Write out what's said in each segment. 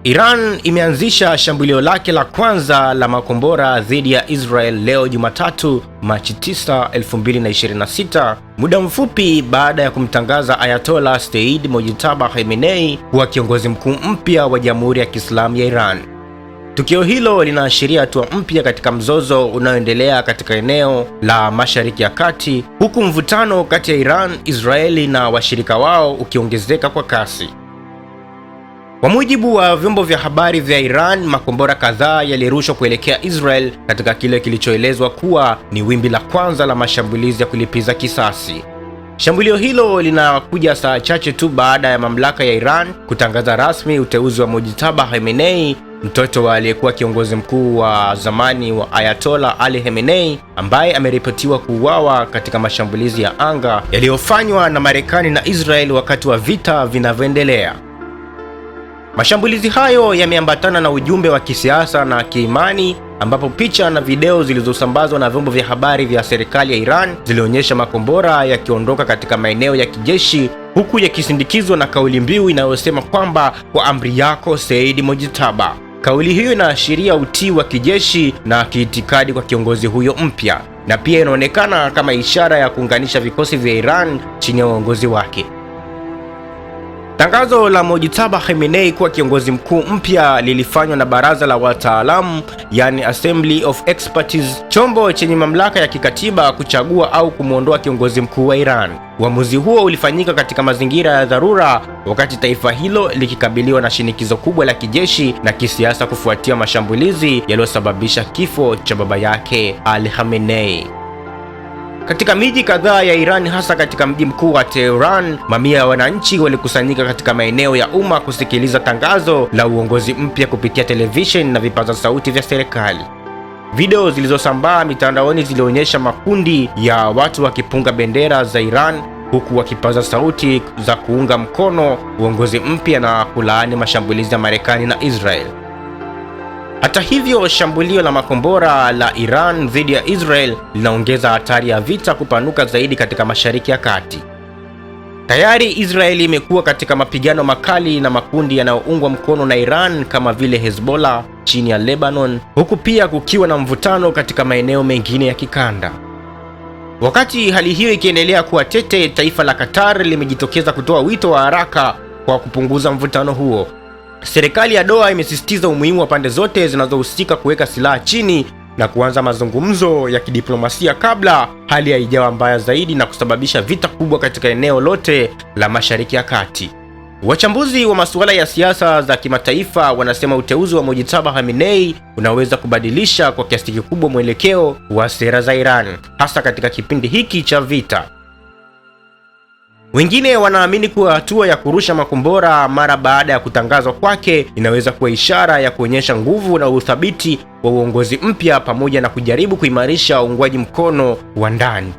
Iran imeanzisha shambulio lake la kwanza la makombora dhidi ya Israel leo Jumatatu, Machi 9, 2026, muda mfupi baada ya kumtangaza Ayatollah Said Mojtaba Khamenei kuwa kiongozi mkuu mpya wa Jamhuri ya Kiislamu ya Iran. Tukio hilo linaashiria hatua mpya katika mzozo unaoendelea katika eneo la Mashariki ya Kati, huku mvutano kati ya Iran, Israeli na washirika wao ukiongezeka kwa kasi. Kwa mujibu wa vyombo vya habari vya Iran, makombora kadhaa yalirushwa kuelekea Israel katika kile kilichoelezwa kuwa ni wimbi la kwanza la mashambulizi ya kulipiza kisasi. Shambulio hilo linakuja saa chache tu baada ya mamlaka ya Iran kutangaza rasmi uteuzi wa Mojtaba Khamenei, mtoto wa aliyekuwa kiongozi mkuu wa zamani wa Ayatollah Ali Khamenei, ambaye ameripotiwa kuuawa katika mashambulizi ya anga yaliyofanywa na Marekani na Israel wakati wa vita vinavyoendelea. Mashambulizi hayo yameambatana na ujumbe wa kisiasa na kiimani, ambapo picha na video zilizosambazwa na vyombo vya habari vya serikali ya Iran zilionyesha makombora yakiondoka katika maeneo ya kijeshi, huku yakisindikizwa na kauli mbiu inayosema kwamba kwa amri yako Said Mojtaba. Kauli hiyo inaashiria utii wa kijeshi na kiitikadi kwa kiongozi huyo mpya, na pia inaonekana kama ishara ya kuunganisha vikosi vya Iran chini ya uongozi wake. Tangazo la Mojtaba Khamenei kuwa kiongozi mkuu mpya lilifanywa na baraza la wataalamu, yani Assembly of Experts, chombo chenye mamlaka ya kikatiba kuchagua au kumwondoa kiongozi mkuu wa Iran. Uamuzi huo ulifanyika katika mazingira ya dharura, wakati taifa hilo likikabiliwa na shinikizo kubwa la kijeshi na kisiasa kufuatia mashambulizi yaliyosababisha kifo cha baba yake Ali Khamenei. Katika miji kadhaa ya Iran, hasa katika mji mkuu wa Tehran, mamia ya wananchi walikusanyika katika maeneo ya umma kusikiliza tangazo la uongozi mpya kupitia televisheni na vipaza sauti vya serikali. Video zilizosambaa mitandaoni zilionyesha makundi ya watu wakipunga bendera za Iran, huku wakipaza sauti za kuunga mkono uongozi mpya na kulaani mashambulizi ya Marekani na Israel. Hata hivyo, shambulio la makombora la Iran dhidi ya Israel linaongeza hatari ya vita kupanuka zaidi katika Mashariki ya Kati. Tayari Israeli imekuwa katika mapigano makali na makundi yanayoungwa mkono na Iran kama vile Hezbollah chini ya Lebanon, huku pia kukiwa na mvutano katika maeneo mengine ya kikanda. Wakati hali hiyo ikiendelea kuwa tete, taifa la Qatar limejitokeza kutoa wito wa haraka kwa kupunguza mvutano huo. Serikali ya Doha imesisitiza umuhimu wa pande zote zinazohusika kuweka silaha chini na kuanza mazungumzo ya kidiplomasia kabla hali haijawa mbaya zaidi na kusababisha vita kubwa katika eneo lote la Mashariki ya Kati. Wachambuzi wa masuala ya siasa za kimataifa wanasema uteuzi wa Mojtaba Khamenei unaweza kubadilisha kwa kiasi kikubwa mwelekeo wa sera za Iran, hasa katika kipindi hiki cha vita. Wengine wanaamini kuwa hatua ya kurusha makombora mara baada ya kutangazwa kwake inaweza kuwa ishara ya kuonyesha nguvu na uthabiti wa uongozi mpya, pamoja na kujaribu kuimarisha uungwaji mkono wa ndani.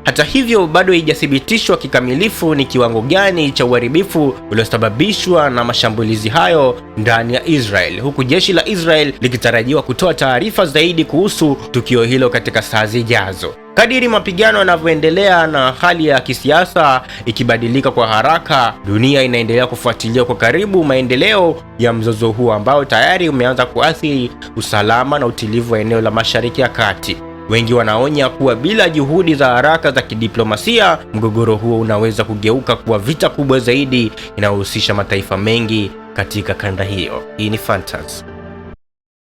Hata hivyo, bado haijathibitishwa kikamilifu ni kiwango gani cha uharibifu uliosababishwa na mashambulizi hayo ndani ya Israel, huku jeshi la Israel likitarajiwa kutoa taarifa zaidi kuhusu tukio hilo katika saa zijazo. Kadiri mapigano yanavyoendelea na hali ya kisiasa ikibadilika kwa haraka, dunia inaendelea kufuatilia kwa karibu maendeleo ya mzozo huo ambao tayari umeanza kuathiri usalama na utulivu wa eneo la Mashariki ya Kati. Wengi wanaonya kuwa bila juhudi za haraka za kidiplomasia, mgogoro huo unaweza kugeuka kuwa vita kubwa zaidi inayohusisha mataifa mengi katika kanda hiyo. Hii ni Fantas.